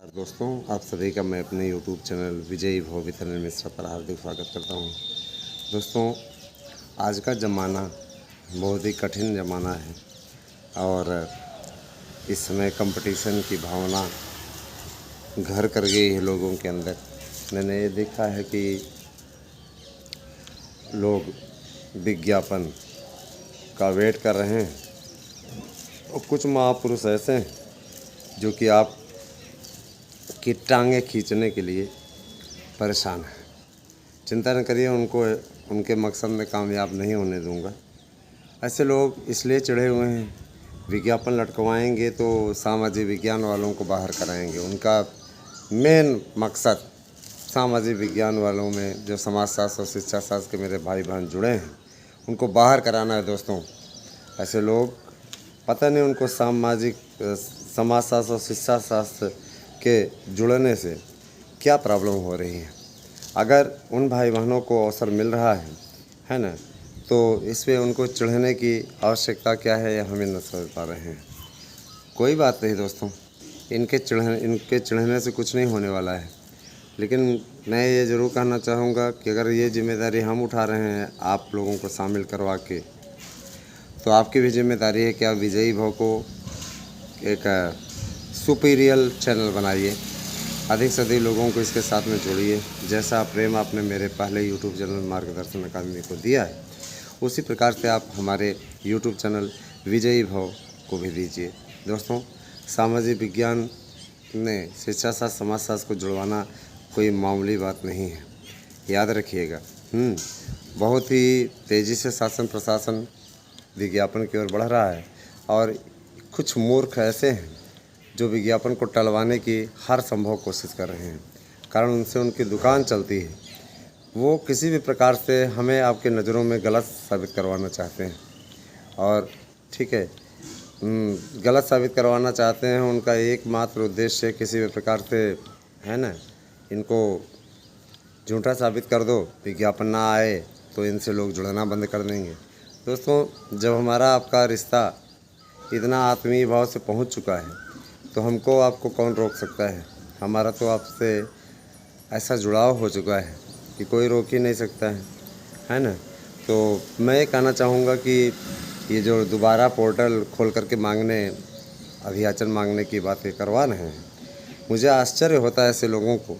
और दोस्तों, आप सभी का मैं अपने YouTube चैनल विजयी भव वितरण मिश्रा पर हार्दिक स्वागत करता हूं। दोस्तों, आज का ज़माना बहुत ही कठिन ज़माना है और इस समय कंपटीशन की भावना घर कर गई है लोगों के अंदर। मैंने ये देखा है कि लोग विज्ञापन का वेट कर रहे हैं और कुछ महापुरुष ऐसे हैं जो कि आप की टांगें खींचने के लिए परेशान है। चिंता न करिए, उनको उनके मकसद में कामयाब नहीं होने दूंगा। ऐसे लोग इसलिए चिढ़े हुए हैं, विज्ञापन लटकवाएंगे तो सामाजिक विज्ञान वालों को बाहर कराएंगे। उनका मेन मकसद सामाजिक विज्ञान वालों में जो समाजशास्त्र और शिक्षा शास्त्र के मेरे भाई बहन जुड़े हैं उनको बाहर कराना है। दोस्तों, ऐसे लोग पता नहीं उनको समाजशास्त्र और शिक्षा शास्त्र के जुड़ने से क्या प्रॉब्लम हो रही है। अगर उन भाई बहनों को अवसर मिल रहा है ना, तो इसमें उनको चिढ़ने की आवश्यकता क्या है, यह हमें न समझ पा रहे हैं। कोई बात नहीं दोस्तों, इनके चिढ़ने से कुछ नहीं होने वाला है। लेकिन मैं ये ज़रूर कहना चाहूँगा कि अगर ये जिम्मेदारी हम उठा रहे हैं आप लोगों को शामिल करवा के, तो आपकी भी जिम्मेदारी है कि आप विजयी भव को एक सुपीरियर चैनल बनाइए, अधिक से अधिक लोगों को इसके साथ में जोड़िए। जैसा प्रेम आपने मेरे पहले यूट्यूब चैनल मार्गदर्शन अकादमी को दिया है, उसी प्रकार से आप हमारे यूट्यूब चैनल विजयी भव को भी दीजिए। दोस्तों, सामाजिक विज्ञान ने शिक्षा शास्त्र समाजशास्त्र को जुड़वाना कोई मामूली बात नहीं है, याद रखिएगा। बहुत ही तेज़ी से शासन प्रशासन विज्ञापन की ओर बढ़ रहा है और कुछ मूर्ख ऐसे हैं जो विज्ञापन को टलवाने की हर संभव कोशिश कर रहे हैं, कारण उनसे उनकी दुकान चलती है। वो किसी भी प्रकार से हमें आपके नज़रों में गलत साबित करवाना चाहते हैं और ठीक है, गलत साबित करवाना चाहते हैं। उनका एकमात्र उद्देश्य किसी भी प्रकार से है ना, इनको झूठा साबित कर दो, विज्ञापन ना आए तो इनसे लोग जुड़ना बंद कर देंगे। दोस्तों, जब हमारा आपका रिश्ता इतना आत्मीय भाव से पहुंच चुका है तो हमको आपको कौन रोक सकता है। हमारा तो आपसे ऐसा जुड़ाव हो चुका है कि कोई रोक ही नहीं सकता है ना। तो मैं ये कहना चाहूँगा कि ये जो दोबारा पोर्टल खोल करके अभियाचन मांगने की बातें करवा रहे हैं, मुझे आश्चर्य होता है ऐसे लोगों को,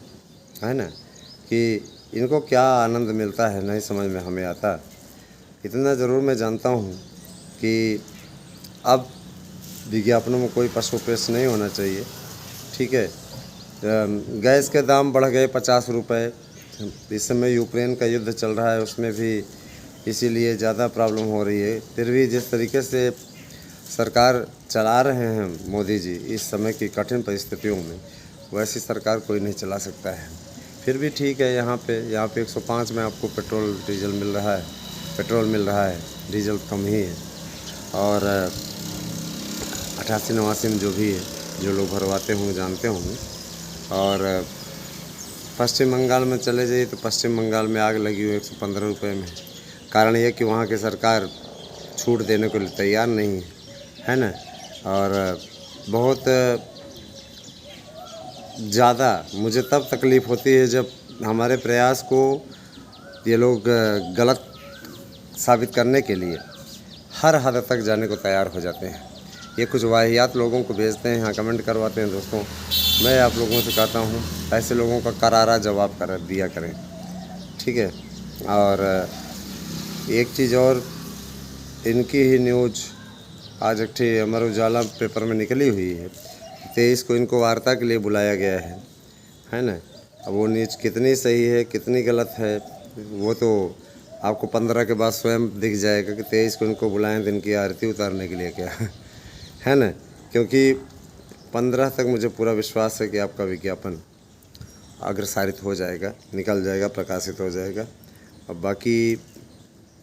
है ना, कि इनको क्या आनंद मिलता है, नहीं समझ में हमें आता। इतना ज़रूर मैं जानता हूँ कि अब विज्ञापनों में कोई पशुपेश नहीं होना चाहिए। ठीक है, गैस के दाम बढ़ गए 50 रुपये। इस समय यूक्रेन का युद्ध चल रहा है, उसमें भी इसीलिए ज़्यादा प्रॉब्लम हो रही है। फिर भी जिस तरीके से सरकार चला रहे हैं मोदी जी इस समय की कठिन परिस्थितियों में, वैसी सरकार कोई नहीं चला सकता है। फिर भी ठीक है, यहाँ पे 105 में आपको पेट्रोल मिल रहा है, डीजल कम ही है। और 88-89 में जो भी है, जो लोग भरवाते होंगे जानते होंगे। और पश्चिम बंगाल में चले जाइए तो पश्चिम बंगाल में आग लगी हुई 115 रुपये में। कारण ये कि वहाँ की सरकार छूट देने को तैयार नहीं है ना। और बहुत ज़्यादा मुझे तब तकलीफ़ होती है जब हमारे प्रयास को ये लोग गलत साबित करने के लिए हर हद तक जाने को तैयार हो जाते हैं। ये कुछ वाहियात लोगों को भेजते हैं, यहाँ कमेंट करवाते हैं। दोस्तों, मैं आप लोगों से कहता हूँ ऐसे लोगों का करारा जवाब दिया करें, ठीक है। और एक चीज़ और, इनकी ही न्यूज़ आज एक अमर उजाला पेपर में निकली हुई है। 23 को इनको वार्ता के लिए बुलाया गया है ना। अब वो न्यूज़ कितनी सही है कितनी गलत है वो तो आपको 15 के बाद स्वयं दिख जाएगा कि 23 को इनको बुलाएं दिन की आरती उतारने के लिए क्या है ना। क्योंकि 15 तक मुझे पूरा विश्वास है कि आपका विज्ञापन अग्रसारित हो जाएगा, निकल जाएगा, प्रकाशित हो जाएगा। अब बाकी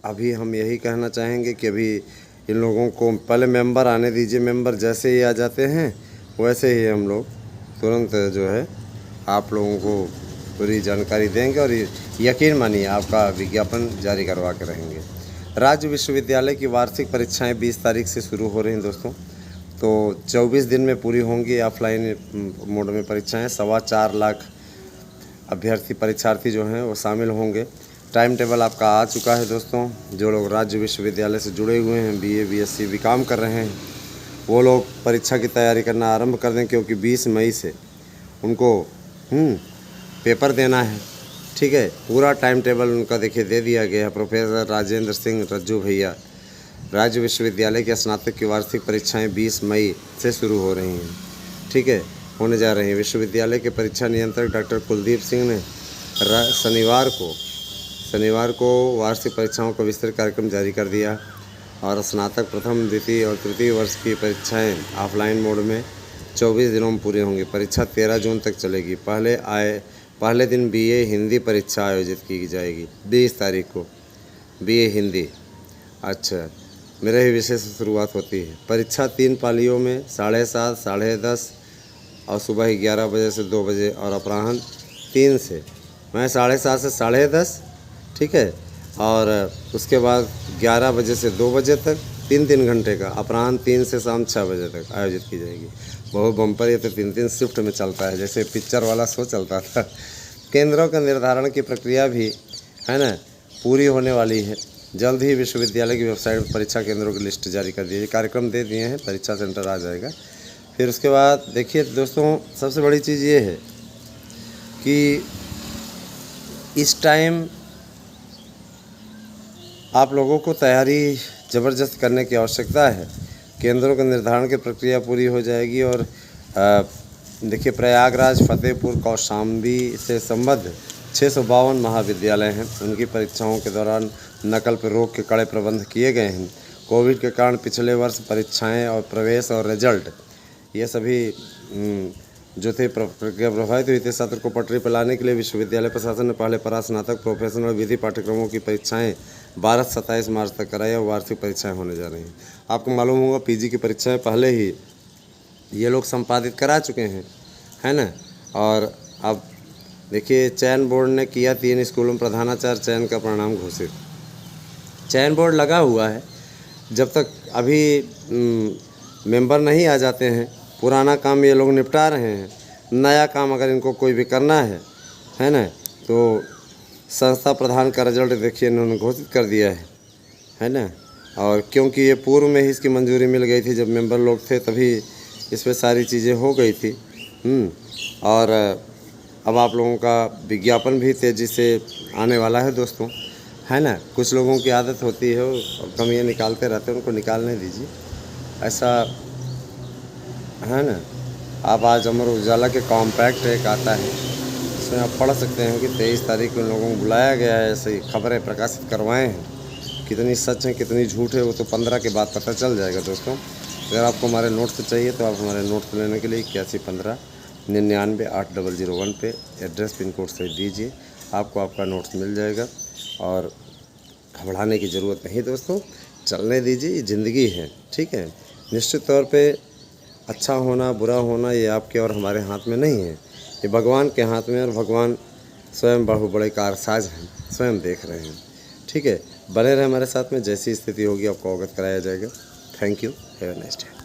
अभी हम यही कहना चाहेंगे कि अभी इन लोगों को पहले मेंबर आने दीजिए। मेंबर जैसे ही आ जाते हैं वैसे ही हम लोग तुरंत जो है आप लोगों को पूरी जानकारी देंगे और यकीन मानिए आपका विज्ञापन जारी करवा के रहेंगे। राज्य विश्वविद्यालय की वार्षिक परीक्षाएं 20 तारीख से शुरू हो रही हैं दोस्तों। तो 24 दिन में पूरी होंगी ऑफलाइन मोड में परीक्षाएं। 4.25 लाख अभ्यर्थी परीक्षार्थी जो हैं वो शामिल होंगे। टाइम टेबल आपका आ चुका है दोस्तों। जो लोग राज्य विश्वविद्यालय से जुड़े हुए हैं, बीए, बीएससी, बीकॉम कर रहे हैं, वो लोग परीक्षा की तैयारी करना आरंभ कर दें, क्योंकि 20 मई से उनको पेपर देना है। ठीक है, पूरा टाइम टेबल उनका देखिए दे दिया गया है। प्रोफेसर राजेंद्र सिंह रज्जू भैया, राज्य विश्वविद्यालय की स्नातक की वार्षिक परीक्षाएं 20 मई से शुरू हो रही हैं। ठीक है, होने जा रही हैं। विश्वविद्यालय के परीक्षा नियंत्रक डॉक्टर कुलदीप सिंह ने शनिवार को वार्षिक परीक्षाओं का विस्तृत कार्यक्रम जारी कर दिया और स्नातक प्रथम, द्वितीय और तृतीय वर्ष की परीक्षाएं ऑफलाइन मोड में 24 दिनों में पूरी होंगी। परीक्षा 13 जून तक चलेगी। पहले दिन बीए हिंदी परीक्षा आयोजित की जाएगी 20 तारीख को। बीए हिंदी, अच्छा, मेरे ही विषय से शुरुआत होती है। परीक्षा 3 पालियों में 7:30, 10:30 और सुबह 11 बजे से 2 बजे और अपराह्न 3 से 7:30 से 10:30। ठीक है, और उसके बाद 11 बजे से 2 बजे तक 3 घंटे का, अपराह्न 3 से शाम 6 बजे तक आयोजित की जाएगी। बहुत बम्पर, ये तो 3 शिफ्ट में चलता है, जैसे पिक्चर वाला शो चलता था। केंद्रों का निर्धारण की प्रक्रिया भी है ना पूरी होने वाली है। जल्द ही विश्वविद्यालय की वेबसाइट पर परीक्षा केंद्रों की लिस्ट जारी कर दी है। कार्यक्रम दे दिए हैं, परीक्षा सेंटर आ जाएगा। फिर उसके बाद देखिए दोस्तों, सबसे बड़ी चीज़ ये है कि इस टाइम आप लोगों को तैयारी ज़बरदस्त करने की आवश्यकता है। केंद्रों के निर्धारण की प्रक्रिया पूरी हो जाएगी और देखिए, प्रयागराज, फतेहपुर, कौशाम्बी से संबद्ध 652 महाविद्यालय हैं। उनकी परीक्षाओं के दौरान नकल पर रोक के कड़े प्रबंध किए गए हैं। कोविड के कारण पिछले वर्ष परीक्षाएं और प्रवेश और रिजल्ट ये सभी जो थे प्रक्रिया प्रभावित हुई थी। सत्र को पटरी पर लाने के लिए विश्वविद्यालय प्रशासन ने पहले स्नातक, प्रोफेशनल, विधि पाठ्यक्रमों की परीक्षाएं 12 से 27 मार्च तक कराई और वार्षिक परीक्षाएं होने जा रही हैं। आपको मालूम होगा पीजी की परीक्षाएं पहले ही ये लोग संपादित करा चुके हैं, है ना। और अब देखिए, चयन बोर्ड ने किया 3 स्कूलों में प्रधानाचार्य चयन का परिणाम घोषित। चयन बोर्ड लगा हुआ है, जब तक अभी मेंबर नहीं आ जाते हैं, पुराना काम ये लोग निपटा रहे हैं। नया काम अगर इनको कोई भी करना है ना, तो संस्था प्रधान का रिजल्ट देखिए इन्होंने घोषित कर दिया है ना। और क्योंकि ये पूर्व में ही इसकी मंजूरी मिल गई थी, जब मेंबर लोग थे तभी इस पर सारी चीज़ें हो गई थी। और अब आप लोगों का विज्ञापन भी तेज़ी से आने वाला है दोस्तों, है ना। कुछ लोगों की आदत होती है और कमियाँ निकालते रहते हैं, उनको निकालने दीजिए, ऐसा है ना। आप आज अमर उजाला के कॉम्पैक्ट एक आता है, इसमें आप पढ़ सकते हैं कि 23 तारीख को उन लोगों को बुलाया गया है, ऐसे खबरें प्रकाशित करवाए हैं। कितनी सच है कितनी झूठ है वो तो 15 के बाद पता चल जाएगा दोस्तों। अगर आपको हमारे नोट्स चाहिए तो आप हमारे नोट्स लेने के लिए 8115 99 8001 पे एड्रेस पिन कोड से दीजिए, आपको आपका नोट्स मिल जाएगा। और घबराने की ज़रूरत नहीं दोस्तों, चलने दीजिए, ये ज़िंदगी है। ठीक है, निश्चित तौर पे अच्छा होना बुरा होना ये आपके और हमारे हाथ में नहीं है, ये भगवान के हाथ में। और भगवान स्वयं बड़े कारसाज हैं, स्वयं देख रहे हैं। ठीक है, बने रहे हमारे साथ में, जैसी स्थिति होगी आपको अवगत कराया जाएगा। Thank you, have a nice day.